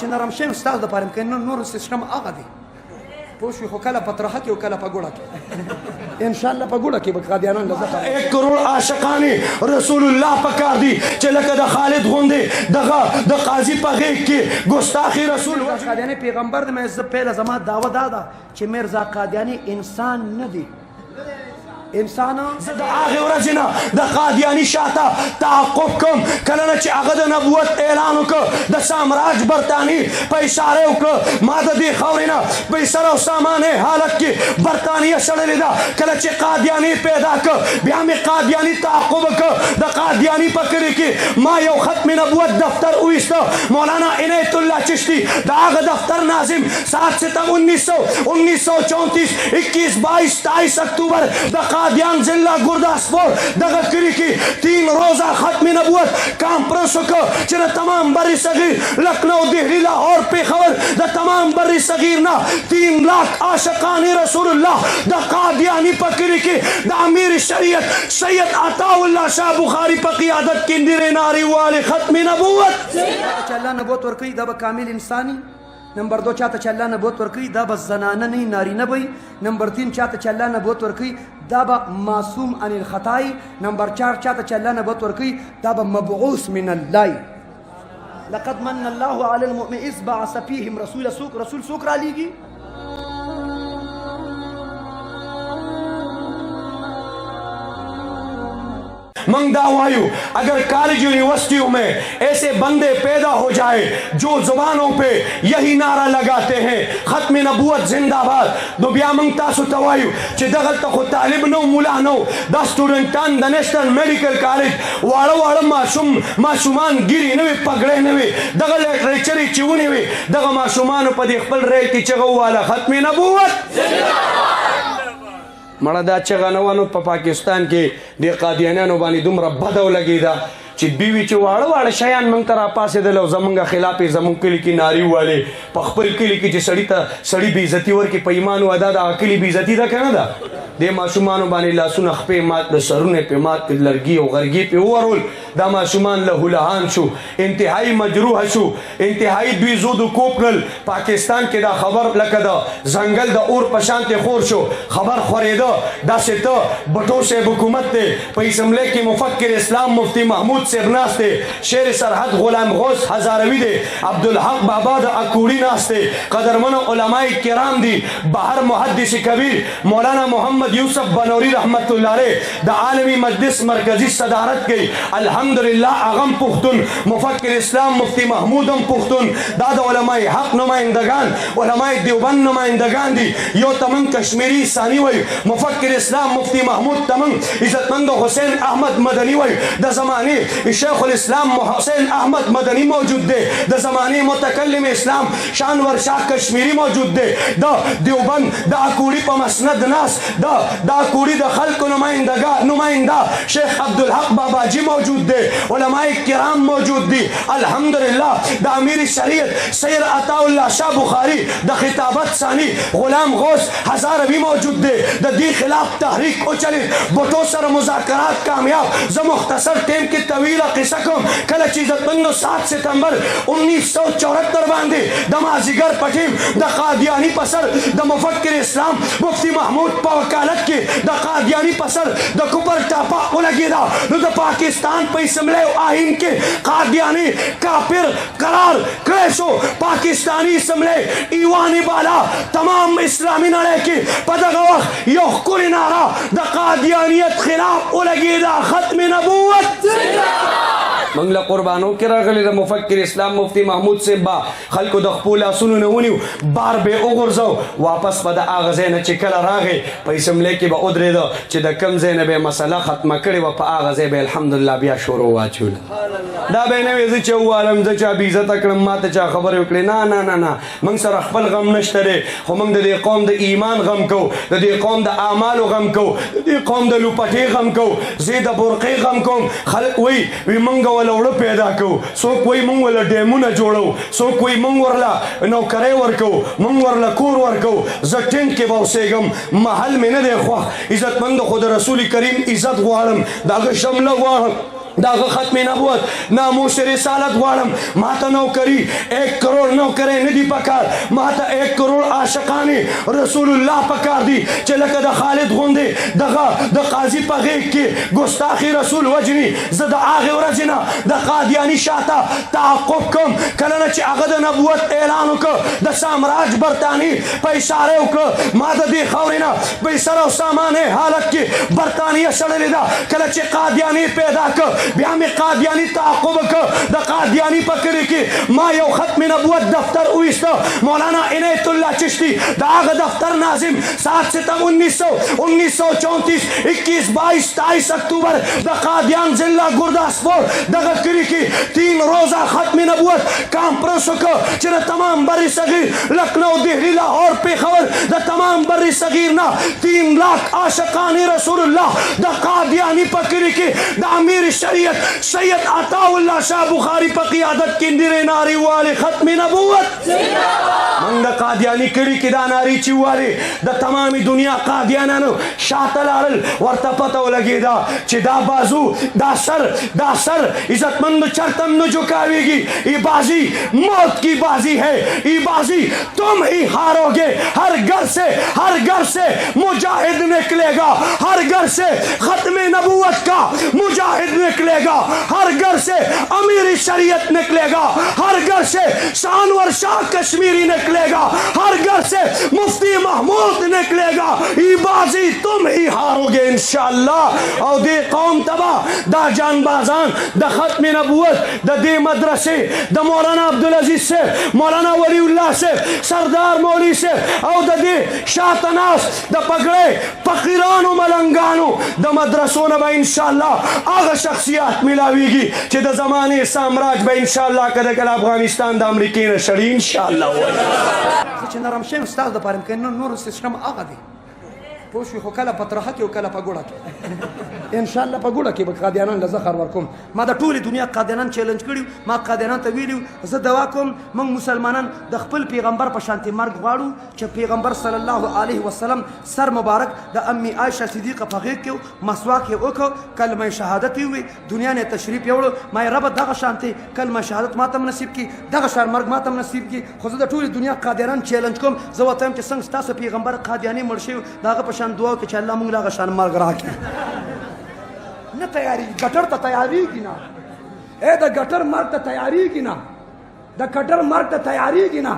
چې نرم شیم ستاسو دپاره یم که نور سیسټم هغه دی پوه شوې خو کله په ترخه کې او کله په ګوړه کې انشاءالله په ګوړه کې به قادیانان له زه 1 کروڑ عاشقان رسول الله پکار دي چې لکه د خالد غوندې دغه د قاضي په غېږ کې ګستاخي رسول قادیاني پیغمبر دی مې زه پیله زما دعوه دا ده چې میرزا قادیاني انسان نه دی انسان زه د هغې ورځې نه د قادیاني شاته تعقب کوم کله نه چې هغه د نبوت اعلان وکړه د سامراج برطاني په اشاره وکړه ما د دې خاورې نه په سر او سامانې حالت کې برطانیه شړلې ده کله چې قادیاني پیدا کړه بیا مې قادیاني تعقب وکړه د قادیاني په کلي کې ما یو ختم نبوت دفتر وویسته مولانا عنایت الله چشتی د هغه دفتر ناظم 7 ستمبر 1934 21 22 23 اکتوبر د قادیان ضلع گرداسپور دغه کلي کې 3 روزه ختم نبوت کانفرنس وکړه چې د تمام بر صغیر لکھنؤ دہلی لاہور پېښور د تمام بر صغیر نه 3 لاکھ عاشقان رسول الله د قادیاني په کلي کې د امیر شریعت سید عطا الله شاه بخاري په قیادت کې ډېرې نارې ختم نبوت چې الله نبوت ورکوي دا به کامل انساني نمبر 2 چاته چې الله نبوت ورکوي دا به زنانه نه نارینه به نمبر 3 چاته چې الله نبوت ورکوي دا به معصوم عن الخطای نمبر 4 چاته چې الله نبوت ورکوي دا به مبعوث من الله لقد من الله على المؤمن اذ بعث فيهم رسول سوق را لیږي منگ دعوائیو اگر کالج یونیورسٹیوں میں ایسے بندے پیدا ہو جائے جو زبانوں پہ یہی نعرہ لگاتے ہیں ختم نبوت زندہ باد دو بیا منگ تاسو توائیو چی دغل تخو طالب نو مولا نو دا سٹوڈنٹان دا نیشنل میڈیکل کالج وارا معصومان گیری نوی پگڑے نوی دغل لیکچری چیونی وی دغل معصومانو پا دی خپل ریتی چگو والا ختم نبوت زندہ باد مړه دا چغه نه وه نو په پاکستان کې د قادیانیانو باندې دومره بده ولګېده چې بیوي چې واړه واړه شیان موږ ته راپاڅېدل او زمونږ خلاف یې زمونږ کلي کې نارې ووالې په خپل کلي کې چې سړي ته سړي بېعزتي ورکړي په ایمان وادا د هغه کلي بېعزتي ده که نه ده دې ماشومانو باندې لاسونه خپې مات د سرونه پې مات کړي لرګي او غرګي پې وورول دا ماشومان لهولهان شو انتهایی مجروح شو انتهایی دوی زود و کوب کړل پاکستان کې دا خبر لکه د ځنګل د اور په شانتې خور شو خبر خورېده داسې ته بټو صاحب حکومت دی په اسمبلی کې مفکر اسلام مفتی محمود صاحب ناست دی شیر سرحد غلام غوث هزاروي دی عبدالحق بابا د اکوړي ناست دی قدرمنو علماء کرام دی بهر محدث کبیر مولانا محمد یوسف بنوری رحمت الله علیه د عالمی مجلس مرکزی صدارت کوي الحمدلله اغم پختون مفکر اسلام مفتی محمود هم پختون دا د علماء حق نمایندگان علماء دیوبند نمایندگان دي یو تمن کشمیری ثانی وای مفکر اسلام مفتی محمود تمن عزتمند حسین احمد مدنی وای د زمانه شیخ الاسلام حسین احمد مدنی موجود دی د زمانه متکلم اسلام شانور شاه کشمیری موجود دی د دیوبند د اکوړي په مسند ناس دا کوڑی دا خلق نمائندہ شیخ عبدالحق باباجی موجود دے علماء کرام موجود دی الحمدللہ دا امیر شریعت سید عطا اللہ شاہ بخاری دا خطابت ثانی غلام غوث ہزاروی موجود دے دا دی خلاف تحریک اچلی بٹو سر مذاکرات کامیاب ز مختصر ٹیم کی طویل قصکم کل چیزت بندو 7 ستمبر 1974 باندے دا مازیگر پٹیم دا قادیانی پسر دا مفکر اسلام مفتی محمود پا وکالت کې د قادیانی پسر د کوپر ټاپا ولګېدا نو د پاکستان په اسمبلی او آئین کې قادیانی کافر قرار کړی شو پاکستانی اسمبلی ایوان بالا تمام اسلامي نړۍ کې په دغه وخت یو ښکلې ناره د قادیانیت خلاف ولګېدا ختم نبوت موږ له قربانو کې راغلي د مفکر اسلام مفتی محمود صاحب با خلکو د خپلو لاسونو نه ونیو بار به وغورځو واپس به د هغه ځای نه چې کله راغی په اسمبلی کې به ودرېده چې د کوم ځای نه به یې مسله ختمه کړې وه په هغه ځای به الحمدلله بیا شروع واچوله دا به نه وي زه چې ووالم زه چا بېعزته کړم ما ته چا خبرې وکړې نه نه نه نه موږ سره خپل غم نشته دی خو موږ د دې قوم د ایمان غم کوو د دې قوم د اعمالو غم کوو د دې قوم د لوپټې غم کوو زه د برقې غم کوم خلک وایي موږ وړه پیدا کوو څوک وایي موږ ورله ډیمونه جوړو څوک وایي موږ ورله نوکرۍ ورکوو موږ ورله کور ورکوو زه ټینټ کې به اوسېږم محل مې نه دی خوښ عزتمندو خو د رسول کریم عزت غواړم د هغه شمله غواړم داغه ختم نبوت ناموس رسالت غواړم ماته نوکری 1 کروڑ نوکری نه دی پکار ماته 1 کروڑ عاشقانه رسول الله پکار دی چې لکه د خالد غوندې دغه د قاضي په غیږ کې ګستاخی رسول وجني زه د هغې ورځې نه د قادیاني شاته تعقب کوم کله نه چې هغه د نبوت اعلان وکړ د سامراج برطاني په اشاره وکړه ما د دې خاورې نه په سر او سامانه حالت کې برطانیه شړلې ده کله چې قادیاني پیدا کړ بیا مې قادیاني تعقب وکړ د قادیاني په کلي کې ما یو ختم نبوت دفتر وایسته مولانا عنایت الله چشتی د هغه دفتر ناظم 7 ستمبر 1934 21 22 23 اکتوبر د قادیان ضلع گرداسپور دغه کلي کې 3 روزه ختم نبوت کانفرنس وکړ چې د تمام بر صغیر لکھنؤ دہلی لاہور پېښور د تمام بر صغیر نه 3 لاکھ عاشقان رسول الله د قادیانی په کلي کې د امیر شریعت سید عطا الله شاه بخاری په قیادت کې ډېرې نارې والې ختم نبوت موږ د قادیانی کلي کې دا نارې چې والې د تمامي دنیا قادیانانو شاته لاړل ورته پته ولګېده چې دا بازو دا سر عزتمند چرته هم نه جھکاویږي یہ بازی موت کی بازی ہے یہ بازی تم ہی ہارو گے ہر گھر سے مجاہد نکلے گا ہر گھر سے ختم نبوت کا مجاہد نکلے گا ہر گھر سے امیر شریعت نکلے گا ہر گھر سے شانور شاہ کشمیری نکلے گا ہر گھر سے مفتی محمود نکلے گا یہ بازی تم ہی ہارو گے انشاءاللہ او دی قوم تبا دا جان بازان دا ختم نبوت دا دی مدرسے دا مولانا عبدالعزیز سے مولانا ولی اللہ سے سردار مولی سے او دا دی شاہتناس دا پگڑے فقیرانو ملنگانو دا مدرسون با انشاءاللہ آغا شخصیات ملاویگی چی دا زمانے سامراج با انشاءاللہ کدکل افغانستان دا امریکین شڑی انشاءاللہ چې نرم شیم ستاسو دپاره که نور سیسټم هغه دی پوه شوې خو کله په ترخه کې او کله په ګوړه کې انشاءالله په ګوړه کې به قادیانان له زخر ورکوم ما د ټولې دنیا قادیانان چیلنج کړي ما قادیانان ته ویلي زه دوا کوم موږ مسلمانان د خپل پیغمبر په شانتې مرګ غواړو چې پیغمبر صلی الله علیه وسلم سر مبارک د امی عایشه صدیقه په غېږ کې مسواک یې وکړ کلمه شهادت یې ووی دنیا نه تشریف یوړو ما یې ربه دغه شانتې کلمه شهادت ما ته هم نصیب کړي دغه شان مرګ ما ته هم نصیب کړي خو زه د ټولې دنیا قادیانان چیلنج کوم زه ورته وایم چې څنګه ستاسو پیغمبر قادیاني مړ شوي د هغه په شان دعا وکړي چې الله موږ له هغه شان مرګ راکړي نه تیاری ګټر ته تیاریږي نه د ګټر مرګ ته تیاریږي نه د ګټر مرګ ته تیاریږي نه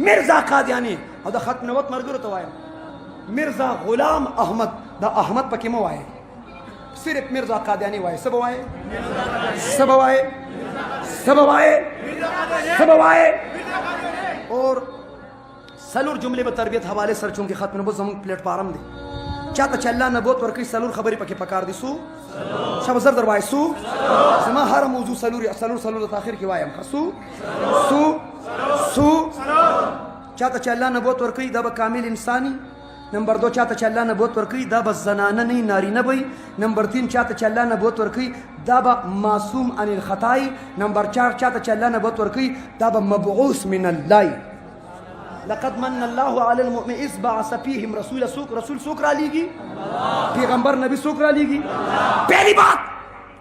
مرزا قادیانی او د ختم نبوت ملګرو ته وایم مرزا غلام احمد دا احمد پکې مه وایې صرف مرزا قادیانی وایې څه به وایې څه به وایې څه به وایې څه به وایې اور سلور جملې به تربیت حوالے سره چونکې ختم نبوت زموږ پلیټ فارم دی چاته چې الله نبوت ورکړي سلور خبرې پکې پکار دي سو شابه زر در وایي سو زما هر موضوع سلور د تاخیر کې وایم سو چاته چې الله نبوت ورکړي دا به کامل انساني نمبر 2 چاته چې الله نبوت ورکړي دا به زنانه نه نارینه وي نمبر 3 چاته چې الله نبوت ورکړي دا به معصوم عن الخطای نمبر 4 چاته چې الله نبوت ورکړي دا به مبعوث من الله لقد من الله على المؤمن اذ بعث فيهم رسول سوک را لیگی پیغمبر نبی سوک را لیگی پہلی بات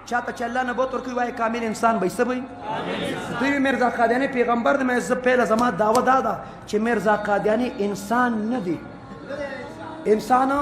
چاہتا چې الله نبوت ورکوي وایي کامل انسان به څه وي دوی مرزا قادیانی پیغمبر دی مې زه پهله زما دعوه دا ده چې مرزا قادیانی انسان نه دی انسان